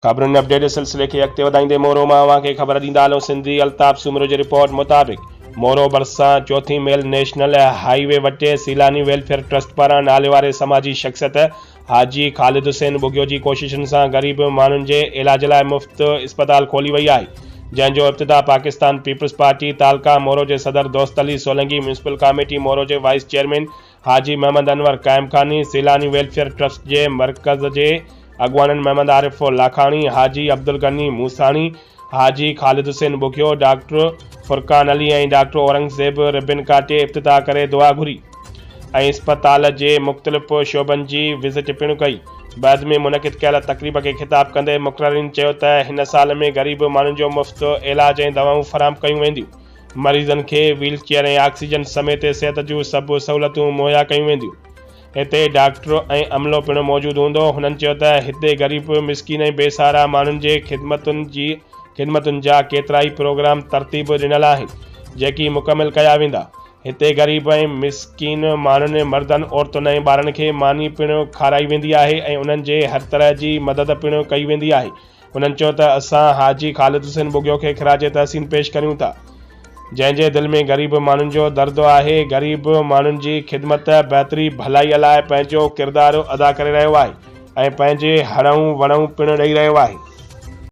खबरुनि update सिलसिले के अॻिते वधाईंदे मोरो मां अव्हांखे ख़बर ॾींदा हलूं। सिंधी अल्ताफ़ सूमरो जी रिपोर्ट मुताबिक़ मोरो भरिसां चौथी मेल नेशनल हाईवे वटे सीलानी वेलफेयर ट्रस्ट पारां नाले वारे समाजी शख़्सियत हाजी ख़ालिद हुसैन बुगियो जी कोशिशुनि सां ग़रीब माण्हुनि जे इलाज लाइ मुफ़्त इस्पताल खोली वई आहे, जंहिंजो इब्तिदा पाकिस्तान पीपल्स पार्टी तालका मोरो जे सदर दोस्त अली सोलंगी, म्यूनिसिपल कमेटी मोरो जे वाइस चेयरमैन हाजी मोहम्मद अनवर कायमखानी, सीलानी वेलफेयर ट्रस्ट जे मरकज़ जे अगवाननि मोहम्मद आरिफ लाखानी, हाजी अब्दुल गनी मूसानी, हाजी ख़ालिद हुसैन बुगियो, डॉक्टर फुरकान अली ऐं डॉक्टर औरंगज़ेब रिबिन काटे इब्तिदा करे दुआ घुरी ऐं इस्पताल जे मुख़्तलिफ़ शोबनि जी विज़िट पिणु कई। बाद में मुनक़िद कयल तक़रीब के ख़िताब कंदे मुक़ररीन चयो त हिन साल में ग़रीब माण्हुनि जो मुफ़्त इलाज ऐं दवाऊं फ़राहम कयूं वेंदियूं। मरीज़नि खे व्हील चेयर ऐं ऑक्सीजन समेत सिहत जूं सभु सहूलियतूं मुहैया कयूं वेंदियूं। हिते डॉक्टर ऐं अमलो पिणु मौजूदु हूंदो। हुननि चयो त हिते ग़रीब मिस्किन ऐं बेसहारा माण्हुनि जे ख़िदमतुनि जा केतिरा ई प्रोग्राम तरतीब ॾिनल आहिनि जेकी मुकमिल कया वेंदा। हिते ग़रीब ऐं मिस्किन माण्हुनि, मर्दनि, औरतुनि ऐं ॿारनि खे मानी पिणु खाराई वेंदी आहे ऐं उन्हनि जे हर तरह जी मदद पिणु कई वेंदी आहे। हुननि चयो त असां हाजी ख़ालिद हुसैन बुगियो खे ख़िराज तहसीन पेश करियूं था, जंहिंजे दिलि में ग़रीब माण्हुनि जो दर्द आहे। ग़रीब माण्हुनि जी ख़िदमत बहितरी भलाईअ लाइ पंहिंजो किरदारु अदा करे रहियो आहे ऐं पंहिंजे हणऊं वणऊं पिणु ॾेई रहियो आहे।